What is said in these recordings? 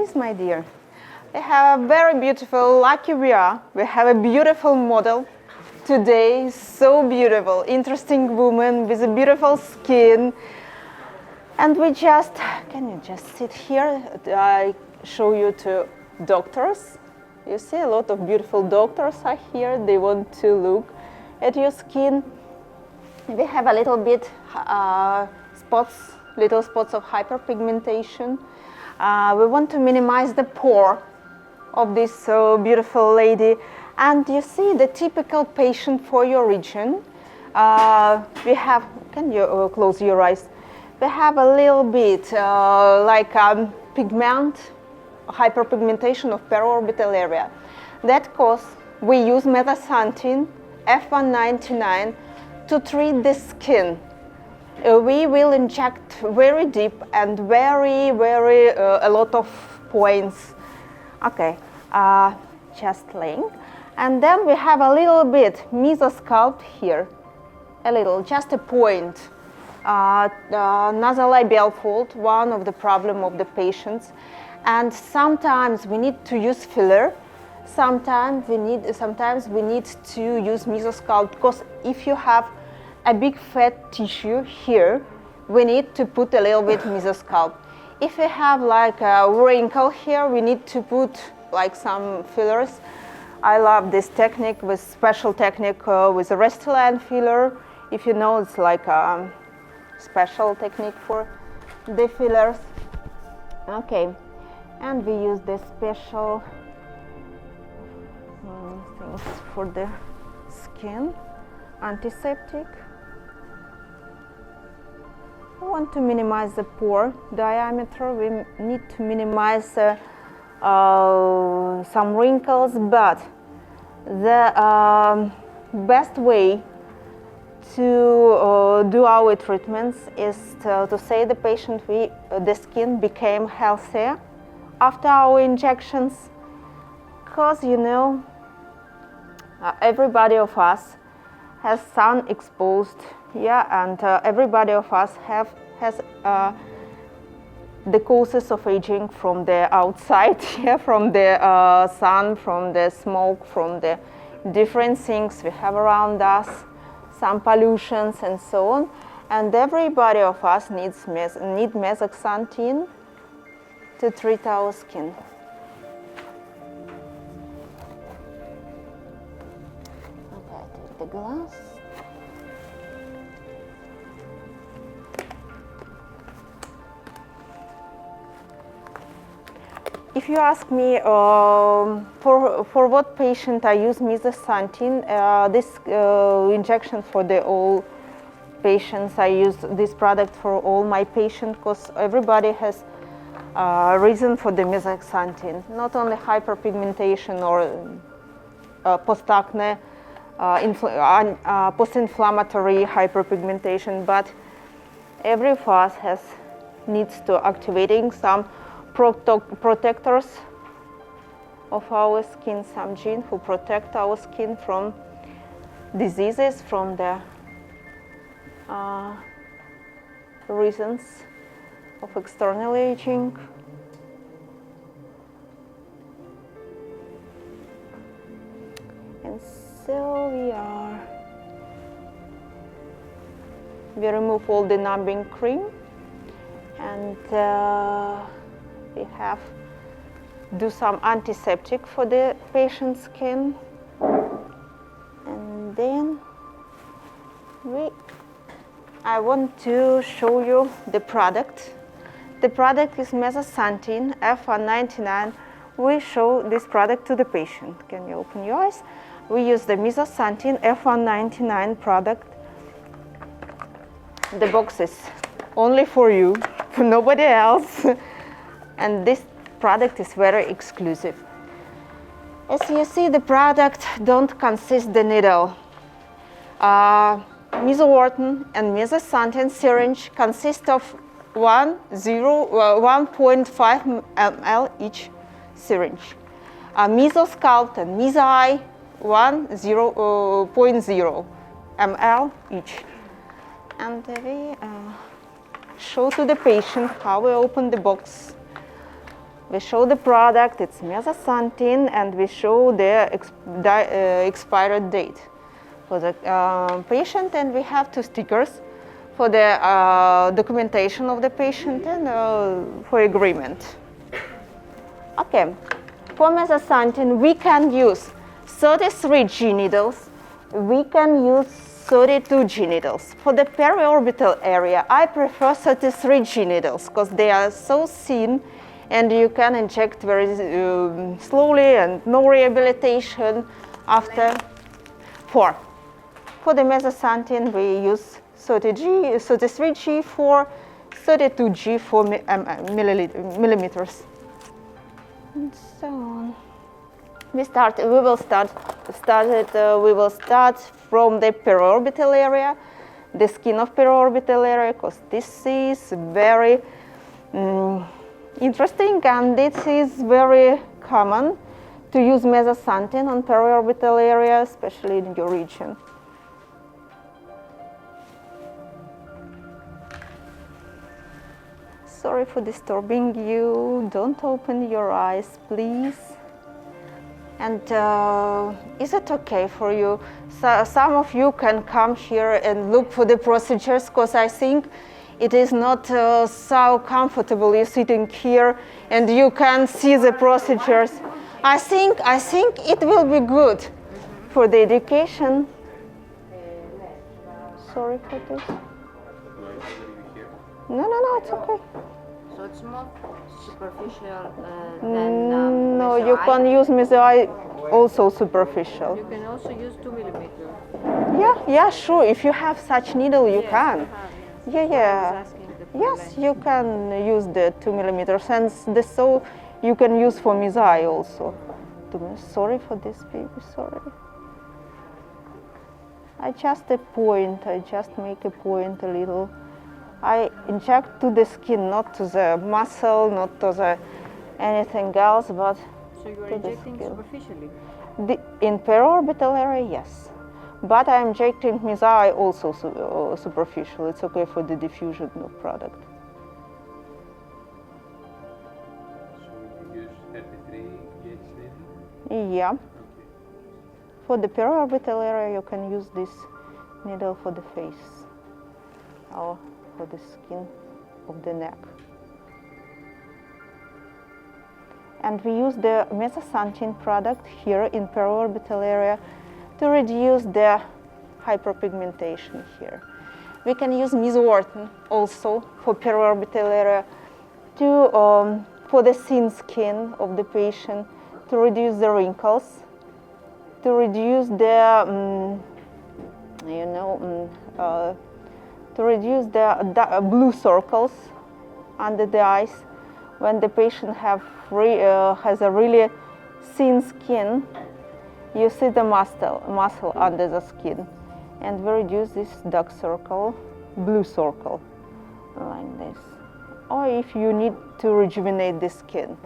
Please, my dear. We have a very beautiful, lucky we are. We have a beautiful model today, so beautiful, interesting woman with a beautiful skin. And we just, can you just sit here? I show you to doctors. You see a lot of beautiful doctors are here. They want to look at your skin. We have a little bit little spots of hyperpigmentation. We want to minimize the pore of this beautiful lady. And you see the typical patient for your region. We have, can you close your eyes? We have a little bit like pigment, hyperpigmentation of periorbital area. That cause we use MesoXanthin F199 to treat the skin. We will inject very deep and very a lot of points. Okay, just laying. And then we have a little bit MesoSculpt here, a little, just a point. Nasolabial fold, one of the problem of the patients. And sometimes we need to use filler. Sometimes we need to use MesoSculpt, because if you have a big fat tissue here, we need to put a little bit MesoSculpt. If we have like a wrinkle here, we need to put like some fillers. I love this technique, with special technique with a Restylane filler. If you know, it's like a special technique for the fillers. Okay, and we use the special things for the skin, antiseptic. We want to minimize the pore diameter. We need to minimize some wrinkles, but the best way to do our treatments is to say the patient the skin became healthier after our injections, because you know everybody of us has sun exposed, and everybody of us has the causes of aging from the outside, from the sun, from the smoke, from the different things we have around us, some pollutions and so on. And everybody of us need MesoXanthin to treat our skin. Okay, take the glass. If you ask me for what patient I use MesoXanthin, this injection for the all patients, I use this product for all my patients, because everybody has a reason for the MesoXanthin, not only hyperpigmentation or post-acne, post-inflammatory hyperpigmentation, but every of us needs to activating some protectors of our skin, some genes who protect our skin from diseases, from the reasons of external aging. And so we remove all the numbing cream, and we do some antiseptic for the patient's skin, and then I want to show you the product. The product is MesoXanthin F199. We show this product to the patient. Can you open your eyes? We use the MesoXanthin F199 product. The box is only for you, for nobody else. And this product is very exclusive. As you see, the product don't consist the needle. MesoXanthin and MesoXanthin syringe consist of 1.5 ml each syringe. MesoSculpt and MesoEye 1.0 ml each. And we show to the patient how we open the box. We show the product, it's MesoXanthin, and we show the expired date for the patient, and we have 2 stickers for the documentation of the patient and for agreement. Okay, for MesoXanthin we can use 33 G needles, we can use 32 G needles. For the periorbital area, I prefer 33 G needles because they are so thin and you can inject very slowly and no rehabilitation after 4. For the MesoXanthin, we use 33 G for 32 G for millimeters. And so on. We will start from the periorbital area, the skin of periorbital area, because this is very interesting and it is very common to use MesoXanthin on periorbital area, especially in your region. Sorry for disturbing you. Don't open your eyes, please. And is it okay for you? So, some of you can come here and look for the procedures, because I think it is not so comfortable. You're sitting here and you can see the procedures. I think it will be good for the education. Sorry for this. No, it's okay. So it's more superficial than no, you can use MesoXanthin also superficial. You can also use 2 millimeters. Yeah, sure. If you have such needle, you can. Yeah. Yes, you can use the 2 millimeters, and so you can use for MesoXanthin also. Sorry for this, baby. Sorry. I just make a point a little. I inject to the skin, not to the muscle, not to the anything else, but so you are injecting superficially? In periorbital area, yes. But I'm injecting MesoXanthin also superficial. It's okay for the diffusion of product. So you use 33 gauge needle? Yeah. Okay. For the periorbital area, you can use this needle for the face or for the skin of the neck. And we use the MesoXanthin product here in periorbital area to reduce the hyperpigmentation here. We can use MesoXanthin also for periorbital area to for the thin skin of the patient, to reduce the wrinkles, to reduce the to reduce the blue circles under the eyes. When the patient has a really thin skin, you see the muscle under the skin, and we reduce this dark circle, blue circle, like this. Or if you need to rejuvenate the skin.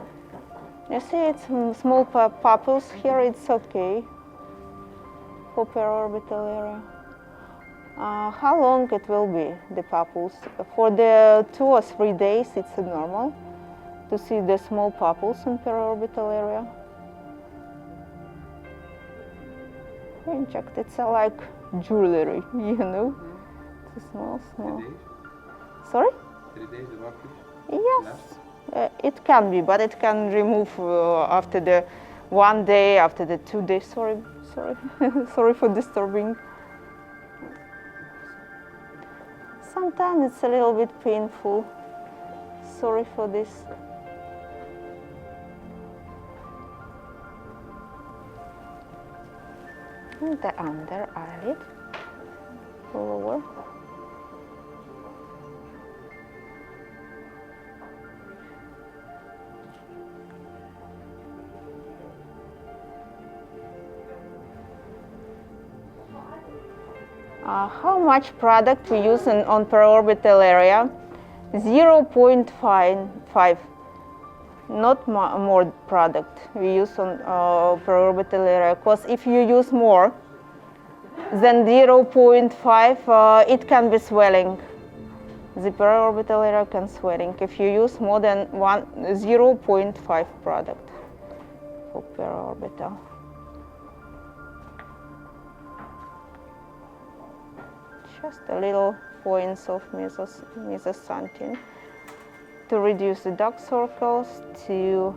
You see it's small papules here, it's okay for periorbital area. How long it will be, the papules? For the 2 or 3 days, it's normal to see the small papules in periorbital area. Inject, it's like jewelry, you know. It's small. 3 days? Sorry? 3 days of papules? Yes, it can be, but it can remove after the 1 day, after the 2 days. Sorry, sorry for disturbing. Sometimes it's a little bit painful. Sorry for this. And the under eyelid, lower. How much product we use on periorbital area? 0.5, not more product we use on periorbital area, because if you use more than 0.5, it can be swelling the periorbital area can swelling if you use more than 0.5 product for periorbital. Just a little points of MesoXanthin to reduce the dark circles, to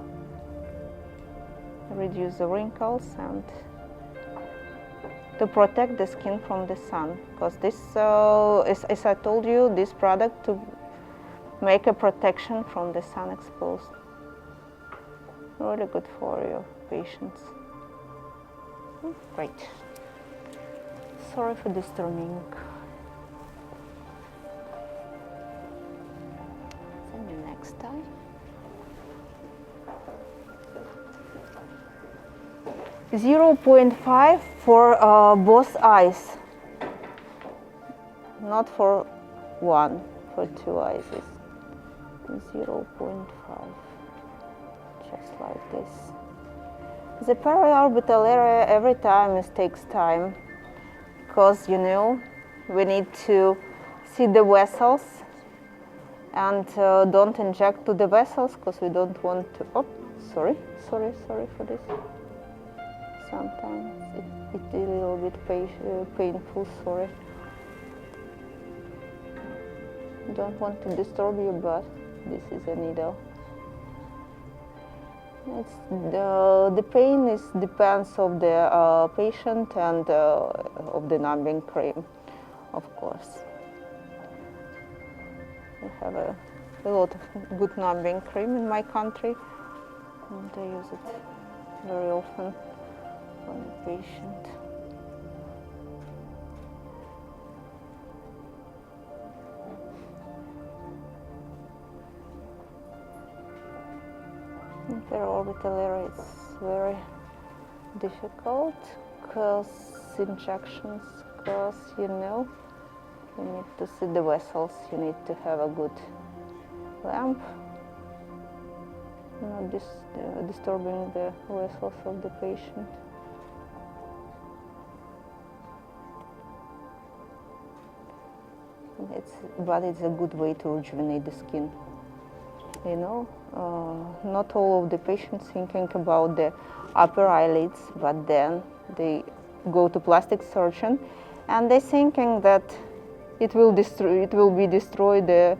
reduce the wrinkles, and to protect the skin from the sun. Because this, as I told you, this product to make a protection from the sun exposed. Really good for your patients. Great. Sorry for disturbing. Next time. .5 for both eyes, not for one, for two eyes. 0.5, just like this. The periorbital area every time takes time, because you know we need to see the vessels. And don't inject to the vessels because we don't want to. Oh, sorry for this. Sometimes it's a little bit painful. Sorry. Don't want to disturb you, but this is a needle. It's the pain depends of the patient and of the numbing cream, of course. We have a lot of good numbing cream in my country, and I use it very often on a patient. In periorbital area is very difficult because injections, because you know, you need to see the vessels, you need to have a good lamp, not disturbing the vessels of the patient. But it's a good way to rejuvenate the skin. You know, not all of the patients thinking about the upper eyelids, but then they go to plastic surgeon and they're thinking that it will be destroyed the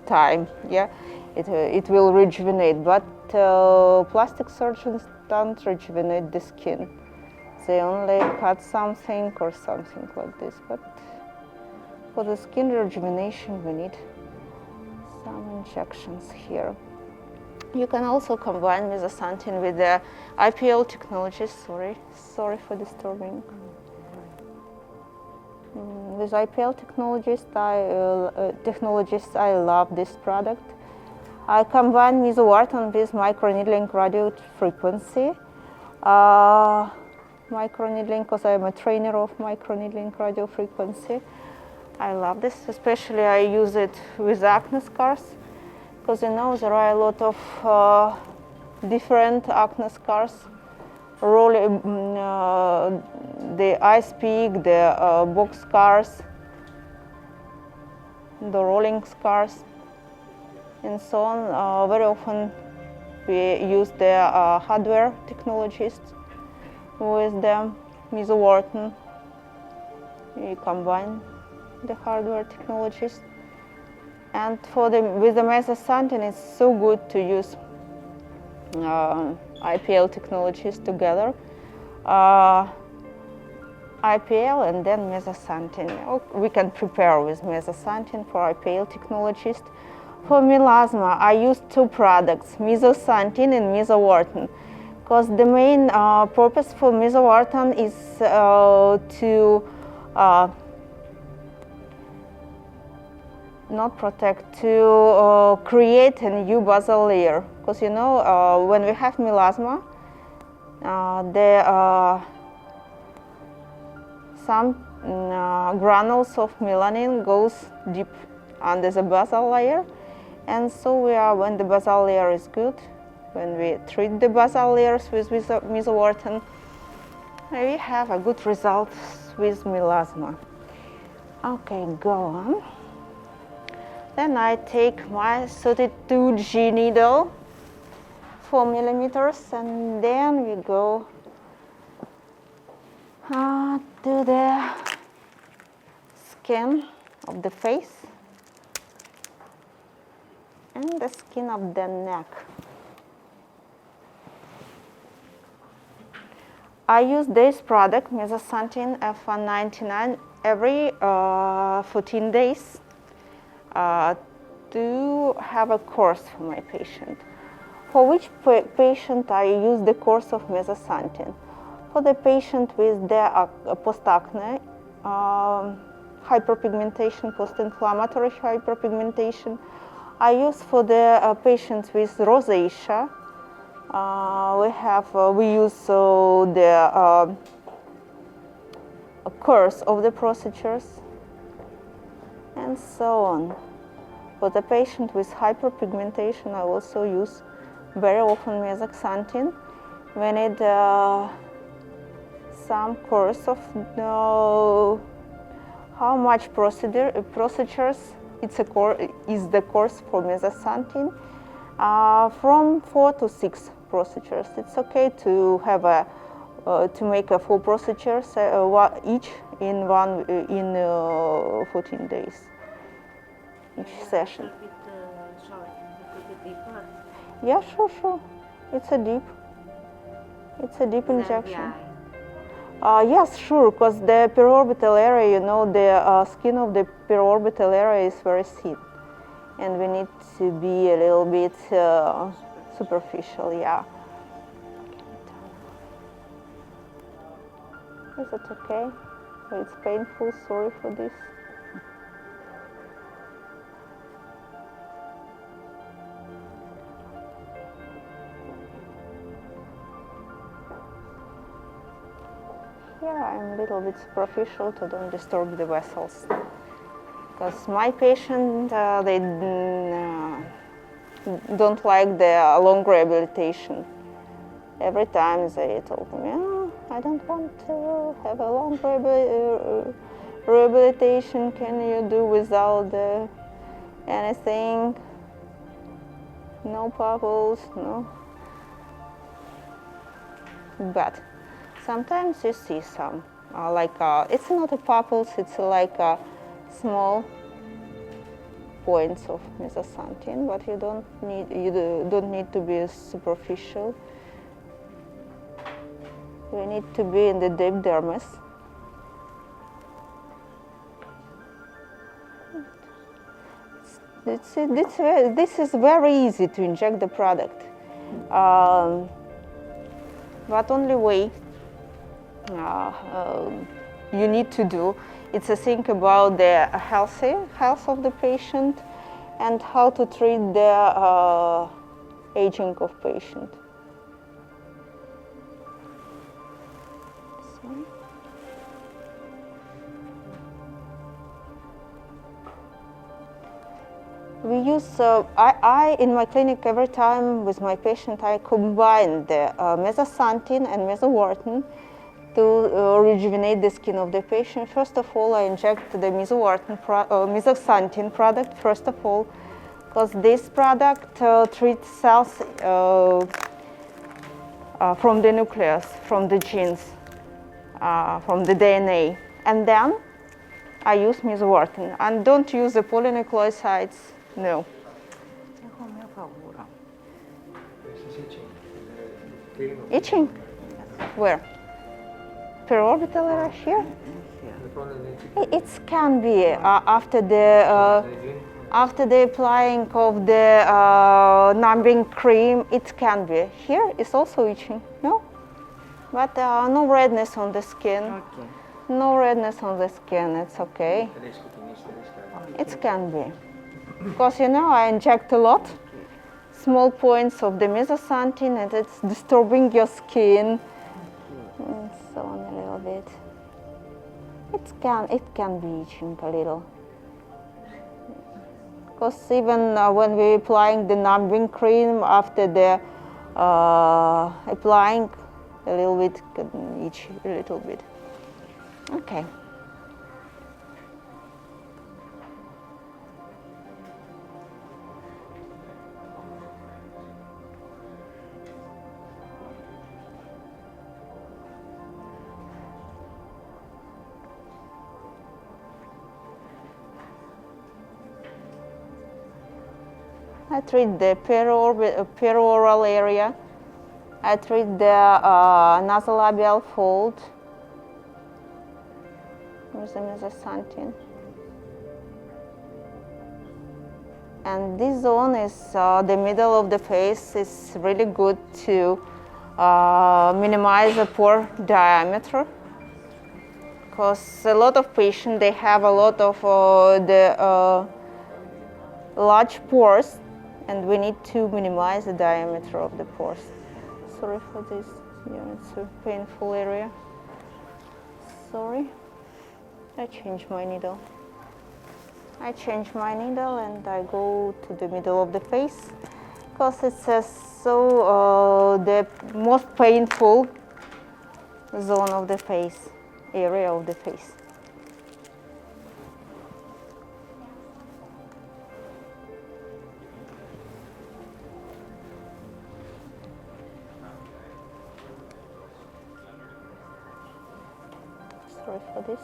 time. Yeah, it will rejuvenate, but plastic surgeons don't rejuvenate the skin. They only cut something or something like this. But for the skin rejuvenation, we need some injections here. You can also combine MesoXanthin with the IPL technology. Sorry for disturbing. With IPL technologist, I love this product. I combine MesoXanthin with microneedling radio frequency. Microneedling, because I'm a trainer of microneedling radio frequency. I love this, especially I use it with acne scars, because you know there are a lot of different acne scars. The ice peak, the box scars, the rolling scars, and so on. Very often we use the hardware technologists with the MesoXanthin. We combine the hardware technologies, and with the MesoXanthin, it's so good to use IPL technologies together. IPL and then MesoXanthin. We can prepare with MesoXanthin for IPL technologist. For melasma, I use two products, MesoXanthin and MesoXanthin, because the main purpose for MesoXanthin is to not protect, to create a new basal layer. Because you know, when we have melasma, some granules of melanin goes deep under the basal layer, and so when the basal layer is good, when we treat the basal layers with MesoXanthin, we have a good result with melasma. Okay, go on. Then I take my 32G needle, 4 millimeters, and then we go to the skin of the face and the skin of the neck. I use this product, MesoXanthin F199, every 14 days to have a course for my patient. For which patient I use the course of MesoXanthin? For the patient with the post-acne, hyperpigmentation, post-inflammatory hyperpigmentation. I use for the patients with rosacea. We use the course of the procedures and so on. For the patient with hyperpigmentation, I also use very often MesoXanthin. We need some course of how much procedures is the course for MesoXanthin. From 4 to 6 procedures. It's okay to have to make 4 procedures each in 14 days. Each session. A bit short, a bit deeper. Yeah, sure. It's a deep injection. Yes, sure, because the periorbital area, the skin of the periorbital area is very thin, and we need to be a little bit superficial, yeah. Is it okay? It's painful, sorry for this. Here I'm a little bit superficial to don't disturb the vessels. Because my patient, they don't like the long rehabilitation. Every time they told me, I don't want to have a long rehabilitation. Can you do without anything? No bubbles, no. But sometimes you see some, it's not a bubbles, it's like small points of MesoXanthin, but you don't need to be superficial. You need to be in the deep dermis. This is very easy to inject the product, but only way you need to do it's to think about the health of the patient and how to treat the aging of patient. We use, in my clinic every time with my patient, I combine the MesoXanthin and MesoXanthin to rejuvenate the skin of the patient. First of all, I inject the MesoXanthin product, first of all, because this product treats cells from the nucleus, from the genes, from the DNA. And then I use MesoXanthin. And don't use the polynucleosides, no. Itching? Where? Periorbital area here? It can be after the applying of the numbing cream. It can be. Here is also itching, no? But no redness on the skin. Okay. No redness on the skin. It's okay. It can be. Because I inject a lot, small points of the MesoXanthin, and it's disturbing your skin. And so on a little bit. It can be itching a little. Because even when we're applying the numbing cream, after the applying, a little bit can itch a little bit. Okay. I treat the perioral area. I treat the nasolabial fold with the MesoXanthin. And this zone is the middle of the face. Is really good to minimize the pore diameter, because a lot of patients, they have a lot of the large pores, and we need to minimize the diameter of the pores. Sorry for this, it's a painful area. Sorry. I changed my needle. I change my needle and I go to the middle of the face, because it's the most painful zone of the face, area of the face. Sorry for this.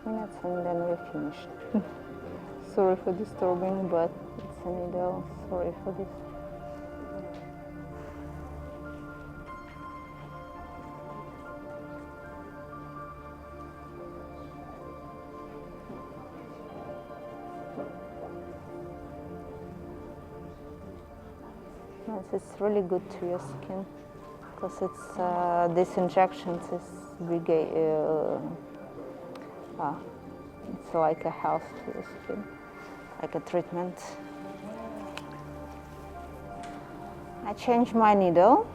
Minutes and then we're finished. Sorry for disturbing, but it's a needle. Sorry for this. Yes, it's really good to your skin, because it's these injections is it's like a health to your skin, like a treatment. I change my needle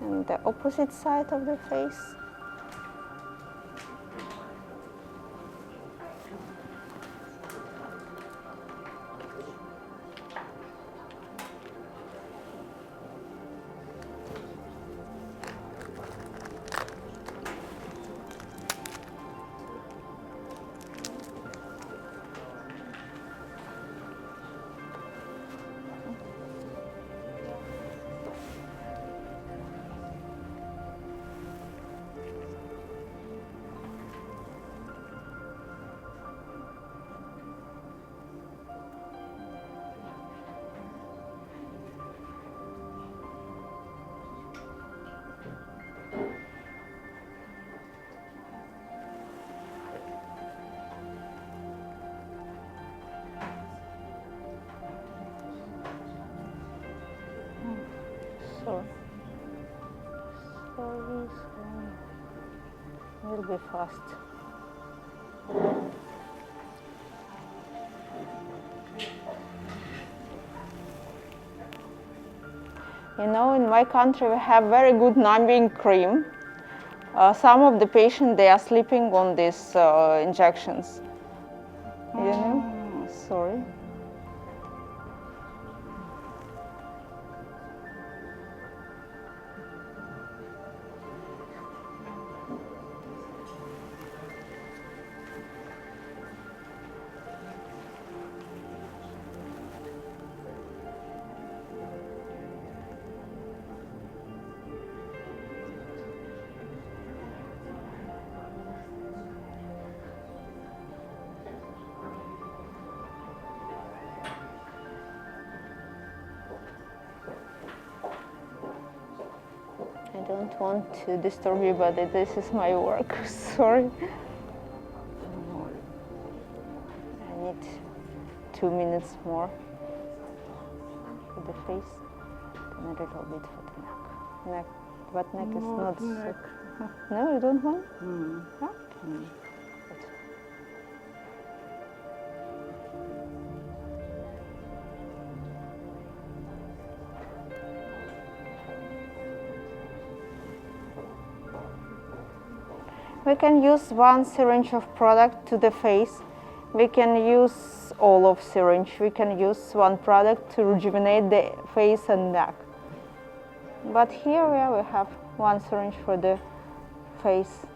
and the opposite side of the face. Sorry. We'll be fast. You know, in my country we have very good numbing cream. Some of the patients, they are sleeping on these injections. You know? Sorry. I don't want to disturb you, but this is my work. Sorry. I need 2 minutes more for the face and a little bit for the neck. But neck is not so... No, you don't want? No? Good. We can use one syringe of product to the face. We can use all of syringe. We can use one product to rejuvenate the face and neck. But here we have one syringe for the face.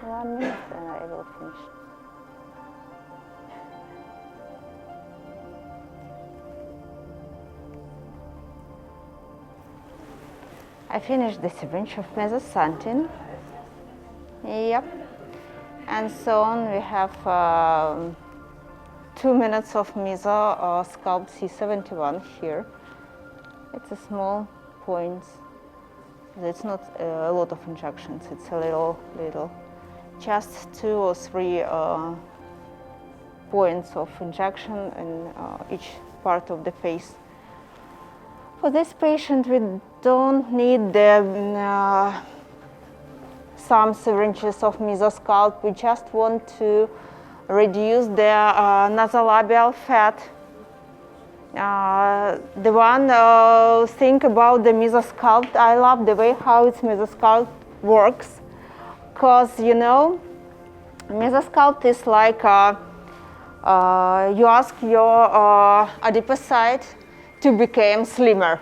One minute and I will finish. I finished the syringe of MesoXanthin. Yep. And so on, we have 2 minutes of MesoSculpt C71 here. It's a small point. It's not a lot of injections. It's a little. Just 2 or 3 points of injection in each part of the face. For this patient, we don't need some syringes of MesoSculpt. We just want to reduce the nasolabial fat. The one thing about the MesoSculpt, I love the way how its MesoSculpt works. Because, you know, MesoSculpt is like you ask your adipocyte to become slimmer.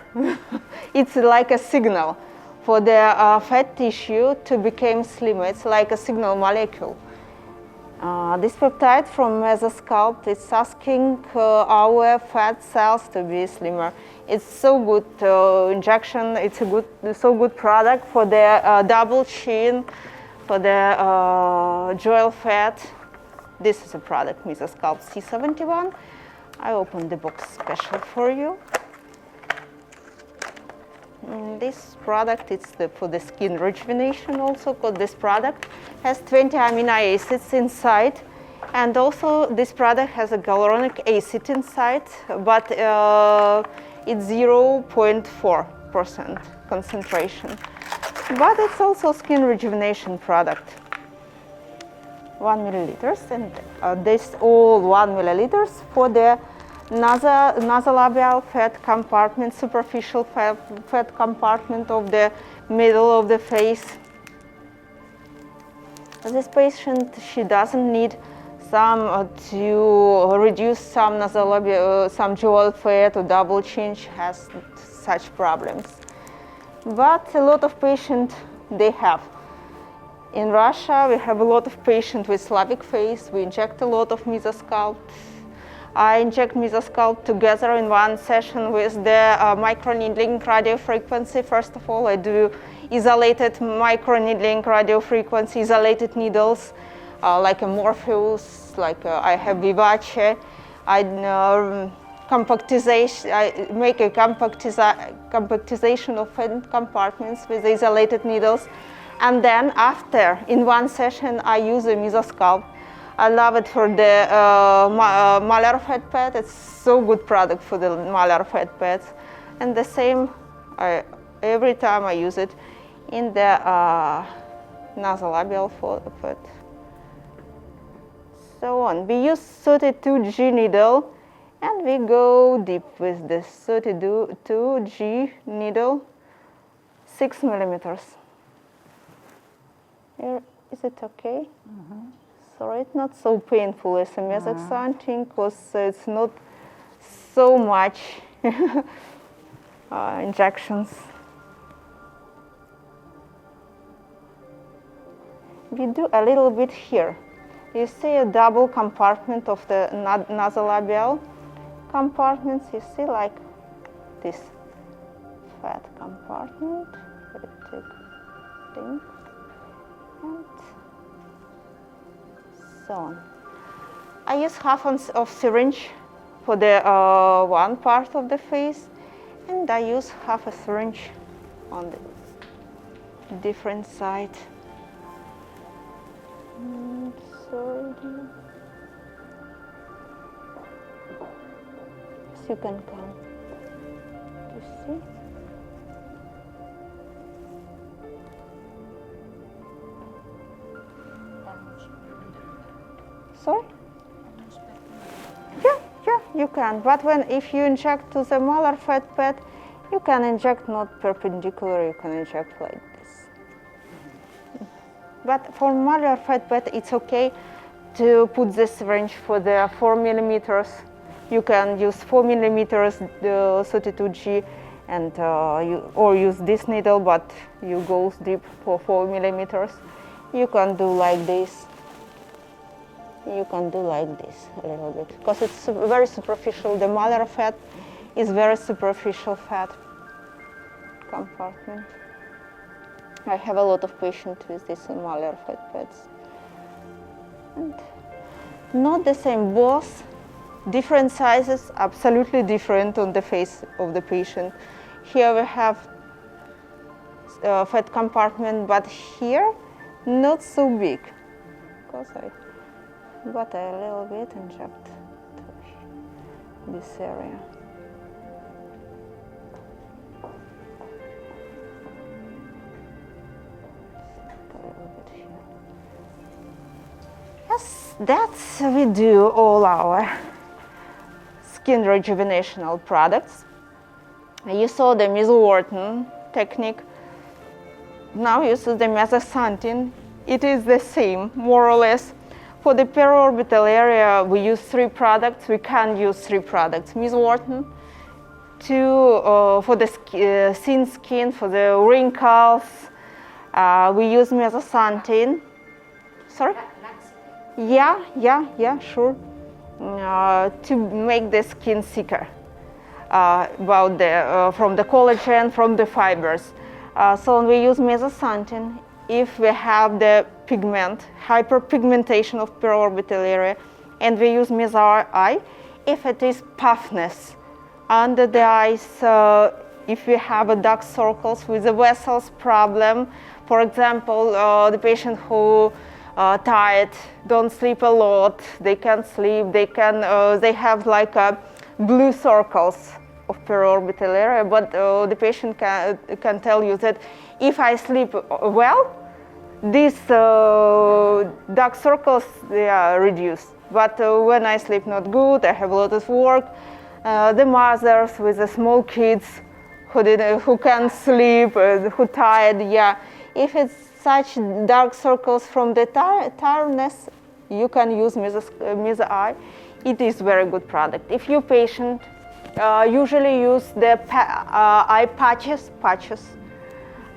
It's like a signal for the fat tissue to become slimmer. It's like a signal molecule. This peptide from MesoSculpt is asking our fat cells to be slimmer. It's so good injection. It's a so good product for the double chin. For the joil fat, this is a product, MesoSculpt C71. I opened the box special for you. This product is for the skin rejuvenation also, because this product has 20 amino acids inside. And also this product has a hyaluronic acid inside, but it's 0.4% concentration. But it's also skin rejuvenation product. 1 milliliters, and this all 1 milliliters for the nasolabial fat compartment, superficial fat compartment of the middle of the face. This patient, she doesn't need some to reduce some nasolabial, some jowl fat or double chin. She has such problems. But a lot of patients, they have. In Russia, we have a lot of patients with Slavic face. We inject a lot of MesoSculpt. I inject MesoSculpt together in one session with the microneedling radiofrequency. First of all, I do isolated microneedling radiofrequency, isolated needles, like a Morpheus, like I have Vivace. I make a compactization of fat compartments with isolated needles. And then after, in one session, I use a MesoSculpt. I love it for the malar fat pad. It's so good product for the malar fat pads. And the same, every time I use it in the nasolabial fat. so on. We use 32G needle, and we go deep with this 32G needle, 6 millimeters. Here, is it okay? Sorry, it's not so painful as a MesoXanthin because it's not so much injections. We do a little bit here. You see a double compartment of the nasolabial compartments. You see like this fat compartment. Very thick thing. And so on. I use half of syringe for the one part of the face, and I use half a syringe on the different side. Sorry. So you can come. You see? Sorry? Yeah, you can. But if you inject to the molar fat pad, you can inject not perpendicular, you can inject like this. But for molar fat pad, it's okay to put the syringe for the 4 millimeters. You can use 4 millimeters, the 32G, and or use this needle, but you go deep for 4 millimeters. You can do like this. You can do like this a little bit, because it's very superficial. The molar fat is very superficial fat compartment. I have a lot of patients with these molar fat pads. And not the same, both different sizes, absolutely different on the face of the patient. Here we have fat compartment, but here not so big, because but a little bit inject this area. A little bit here. Yes, that's we do all our skin rejuvenational products. You saw the MesoXanthin technique. Now you see the MesoXanthin. It is the same, more or less. For the periorbital area, we use 3 products. We can use 3 products. MesoXanthin for the thin skin, for the wrinkles. We use MesoXanthin. Sorry? Yeah, sure. To make the skin thicker, from the collagen, from the fibers. So we use MesoXanthin if we have the pigment, hyperpigmentation of periorbital area, and we use MesoI if it is puffiness under the eyes, if we have a dark circles with the vessels problem. For example, the patient who tired, don't sleep a lot, they can't sleep, they have like blue circles of periorbital area, but the patient can tell you that if I sleep well, these dark circles, they are reduced. But when I sleep not good, I have a lot of work, the mothers with the small kids who can't sleep, who tired, if it's such dark circles from the tiredness, you can use MesoI. It is very good product. If your patient usually use the eye patches,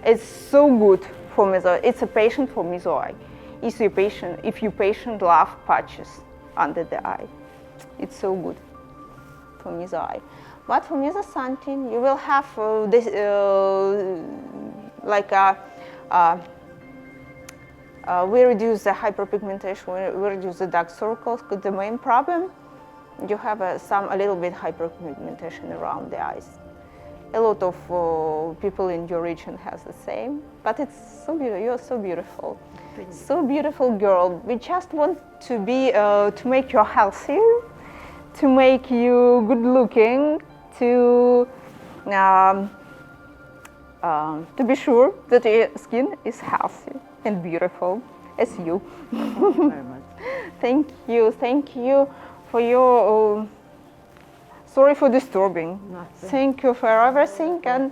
it's so good for Meso. It's a patient for MesoI. If your patient love patches under the eye, it's so good for MesoI. But for MesoXanthin, you will have this we reduce the hyperpigmentation, we reduce the dark circles, because the main problem, you have a little bit hyperpigmentation around the eyes. A lot of people in your region has the same, but it's so beautiful. You're so beautiful, so beautiful girl. We just want to make you healthier, to make you good looking, to be sure that your skin is healthy and beautiful as you. Thank you very much. Thank you for your. Sorry for disturbing. Nothing. Thank you for everything and.